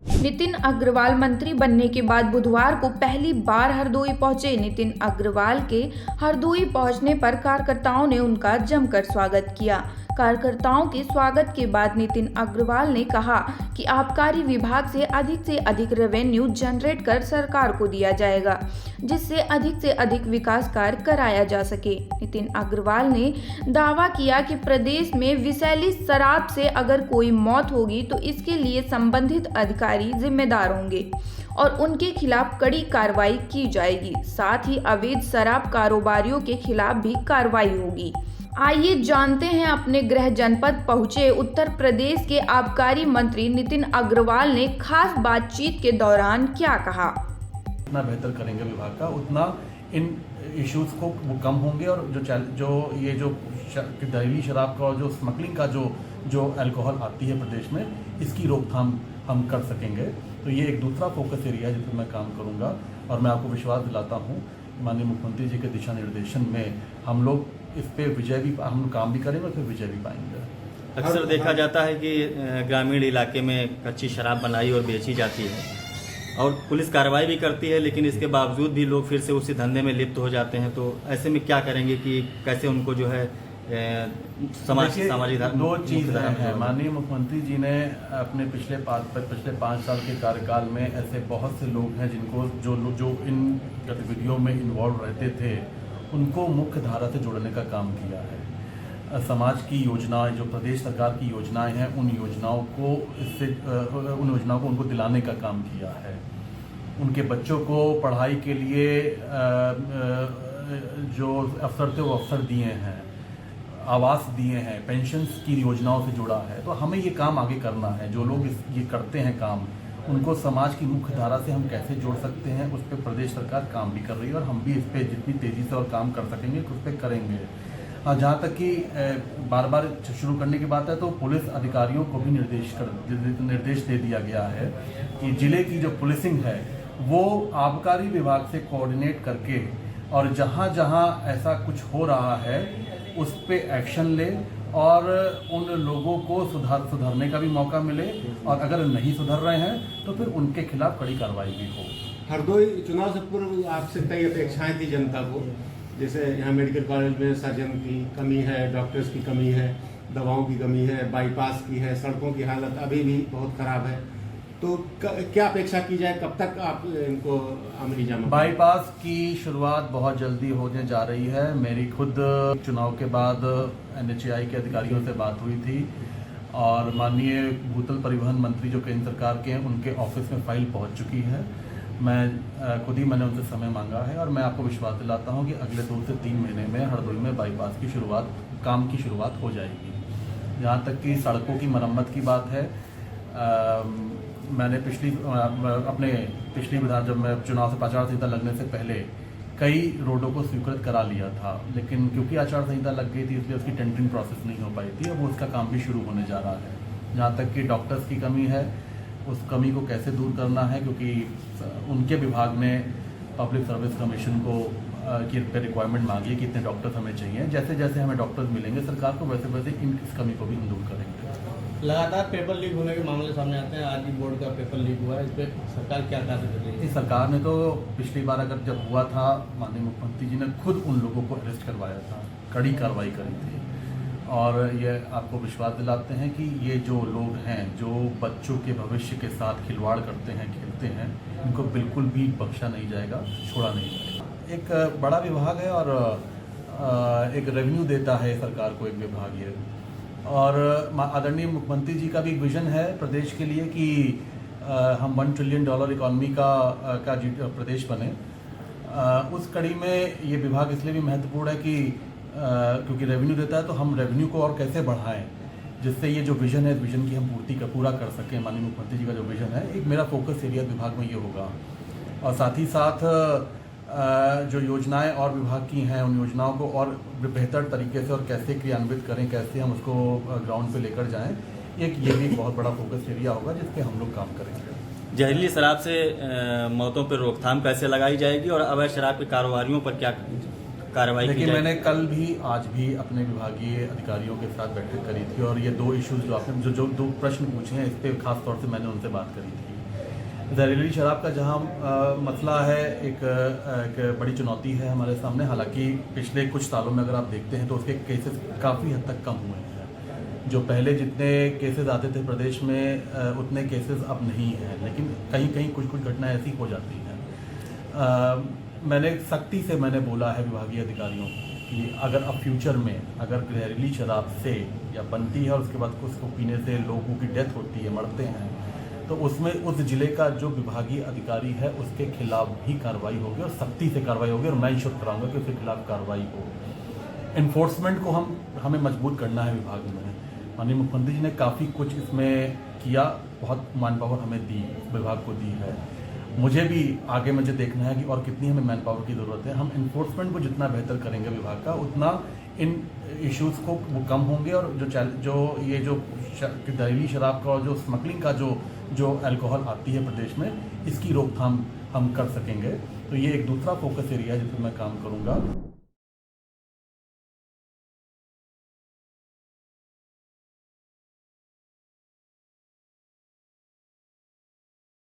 नितिन अग्रवाल मंत्री बनने के बाद बुधवार को पहली बार हरदोई पहुंचे। नितिन अग्रवाल के हरदोई पहुंचने पर कार्यकर्ताओं ने उनका जमकर स्वागत किया। कार्यकर्ताओं के स्वागत के बाद नितिन अग्रवाल ने कहा कि आबकारी विभाग से अधिक रेवेन्यू जनरेट कर सरकार को दिया जाएगा, जिससे अधिक विकास कार्य कराया जा सके। नितिन अग्रवाल ने दावा किया कि प्रदेश में विषैली शराब से अगर कोई मौत होगी तो इसके लिए संबंधित अधिकारी जिम्मेदार होंगे और उनके खिलाफ कड़ी कार्रवाई की जाएगी। साथ ही अवैध शराब कारोबारियों के खिलाफ भी कार्रवाई होगी। आइए जानते हैं अपने गृह जनपद पहुंचे उत्तर प्रदेश के आबकारी मंत्री नितिन अग्रवाल ने खास बातचीत के दौरान क्या कहा। जितना बेहतर करेंगे विभाग का, उतना इन इश्यूज को वो कम होंगे और जो दहली शराब का और जो स्मगलिंग का जो अल्कोहल आती है प्रदेश में, इसकी रोकथाम हम कर सकेंगे। तो ये एक दूसरा फोकस एरिया है जिस पर मैं काम करूंगा और मैं आपको विश्वास दिलाता हूँ माननीय मुख्यमंत्री जी के दिशा निर्देशन में हम लोग इस पे हम काम भी करेंगे और फिर विजय भी पाएंगे। अक्सर देखा जाता है कि ग्रामीण इलाके में कच्ची शराब बनाई और बेची जाती है और पुलिस कार्रवाई भी करती है, लेकिन इसके बावजूद भी लोग फिर से उसी धंधे में लिप्त हो जाते हैं। तो ऐसे में क्या करेंगे कि कैसे उनको जो है सामाजिक दो चीज़ हैं। माननीय मुख्यमंत्री जी ने अपने पिछले 5 साल के कार्यकाल में ऐसे बहुत से लोग हैं जिनको जो इन गतिविधियों में इन्वॉल्व रहते थे उनको मुख्य धारा से जोड़ने का काम किया है। समाज की योजनाएं, जो प्रदेश सरकार की योजनाएं हैं, उन योजनाओं को उनको दिलाने का काम किया है। उनके बच्चों को पढ़ाई के लिए जो अवसर थे वो अवसर दिए हैं, आवास दिए हैं, पेंशन्स की योजनाओं से जुड़ा है। तो हमें ये काम आगे करना है। जो लोग ये करते हैं काम, उनको समाज की मुख्य धारा से हम कैसे जोड़ सकते हैं, उस पर प्रदेश सरकार काम भी कर रही है और हम भी इस पर जितनी तेज़ी से और काम कर सकेंगे उस पर करेंगे। हाँ, जहाँ तक कि बार शुरू करने की बात है तो पुलिस अधिकारियों को भी निर्देश दे दिया गया है कि जिले की जो पुलिसिंग है वो आबकारी विभाग से कोऑर्डिनेट करके और जहाँ जहाँ ऐसा कुछ हो रहा है उस पर एक्शन ले और उन लोगों को सुधारने का भी मौका मिले और अगर नहीं सुधर रहे हैं तो फिर उनके खिलाफ कड़ी कार्रवाई भी हो। हरदोई चुनाव से पूर्व आपसे कई अपेक्षाएं थी जनता को, जैसे यहाँ मेडिकल कॉलेज में सर्जन की कमी है, डॉक्टर्स की कमी है, दवाओं की कमी है, बाईपास की है, सड़कों की हालत अभी भी बहुत खराब है। तो क्या अपेक्षा की जाए, कब तक आप इनको अमली जामा? बाईपास की शुरुआत बहुत जल्दी होने जा रही है। मेरी खुद चुनाव के बाद NHAI के अधिकारियों से बात हुई थी और माननीय भूतल परिवहन मंत्री जो केंद्र सरकार के हैं उनके ऑफिस में फाइल पहुंच चुकी है। मैंने उनसे समय मांगा है और मैं आपको विश्वास दिलाता हूं कि अगले 2 से 3 महीने में हरदोई में बाईपास की काम की शुरुआत हो जाएगी। जहाँ तक कि सड़कों की मरम्मत की बात है, मैंने पिछली विधान जब मैं चुनाव से आचार संहिता लगने से पहले कई रोडों को स्वीकृत करा लिया था, लेकिन क्योंकि आचार संहिता लग गई थी इसलिए उसकी टेंडरिंग प्रोसेस नहीं हो पाई थी। अब उसका काम भी शुरू होने जा रहा है। जहाँ तक कि डॉक्टर्स की कमी है, उस कमी को कैसे दूर करना है, क्योंकि उनके विभाग ने पब्लिक सर्विस कमीशन को की रिक्वायरमेंट मांगी है कि इतने डॉक्टर्स हमें चाहिए। जैसे जैसे हमें डॉक्टर्स मिलेंगे सरकार को, वैसे वैसे इस कमी को भी हम दूर करेंगे। लगातार पेपर लीक होने के मामले सामने आते हैं। आज भी बोर्ड का पेपर लीक हुआ है, इस पर सरकार क्या कार्य कर रही है? सरकार ने तो पिछली बार जब हुआ था, माननीय मुख्यमंत्री जी ने खुद उन लोगों को अरेस्ट करवाया था, कड़ी कार्रवाई करी थी। और ये आपको विश्वास दिलाते हैं कि ये जो लोग हैं जो बच्चों के भविष्य के साथ खिलवाड़ करते हैं, खेलते हैं, इनको बिल्कुल भी बख्शा नहीं जाएगा, छोड़ा नहीं जाएगा। एक बड़ा विभाग है और एक रेवेन्यू देता है सरकार को एक विभाग ये। और आदरणीय मुख्यमंत्री जी का भी एक विजन है प्रदेश के लिए कि हम $1 ट्रिलियन इकोनॉमी का प्रदेश बने। उस कड़ी में ये विभाग इसलिए भी महत्वपूर्ण है कि क्योंकि रेवेन्यू देता है तो हम रेवेन्यू को और कैसे बढ़ाएं जिससे ये जो विजन है, इस विजन की हम पूरा कर सकें। माननीय मुख्यमंत्री जी का जो विजन है, एक मेरा फोकस एरिया विभाग में ये होगा। और साथ ही साथ जो योजनाएं और विभाग की हैं उन योजनाओं को और बेहतर तरीके से और कैसे क्रियान्वित करें, कैसे हम उसको ग्राउंड पे लेकर जाएं, ये भी एक बहुत बड़ा फोकस एरिया होगा जिस पे हम लोग काम करेंगे। जहरीली शराब से मौतों पर रोकथाम कैसे लगाई जाएगी और अवैध शराब के कारोबारियों पर क्या कार्रवाई की जाएगी? मैंने कल भी आज भी अपने विभागीय अधिकारियों के साथ बैठक करी थी और ये 2 इश्यूज जो आपने जो 2 प्रश्न पूछे हैं इस पर खास तौर से मैंने उनसे बात करी थी। जहरीली शराब का जहां मसला है, एक बड़ी चुनौती है हमारे सामने। हालांकि पिछले कुछ सालों में अगर आप देखते हैं तो उसके केसेस काफ़ी हद तक कम हुए हैं। जो पहले जितने केसेस आते थे प्रदेश में उतने केसेस अब नहीं हैं, लेकिन कहीं कहीं कुछ कुछ घटनाएं ऐसी हो जाती हैं। मैंने सख्ती से बोला है विभागीय अधिकारियों को कि अगर अब फ्यूचर में अगर जहरीली शराब से या बनती है और उसके बाद उसको पीने से लोगों की डेथ होती है, मरते हैं, तो उसमें उस ज़िले का जो विभागीय अधिकारी है उसके खिलाफ भी कार्रवाई होगी और सख्ती से कार्रवाई होगी। और मैं इंश्योर कराऊंगा कि उसके खिलाफ कार्रवाई हो। इन्फोर्समेंट को हमें मजबूत करना है विभाग में। माननीय मुख्यमंत्री जी ने काफ़ी कुछ इसमें किया, बहुत मैन पावर हमें दी, विभाग को दी है। मुझे भी आगे मुझे देखना है कि और कितनी हमें मैन पावर की ज़रूरत है। हम इन्फोर्समेंट को जितना बेहतर करेंगे विभाग का, उतना इन इश्यूज़ को वो कम होंगे। और जो जहरीली शराब का और जो स्मगलिंग का जो अल्कोहल आती है प्रदेश में, इसकी रोकथाम हम कर सकेंगे। तो ये एक दूसरा फोकस एरिया है जिस पर मैं काम करूँगा।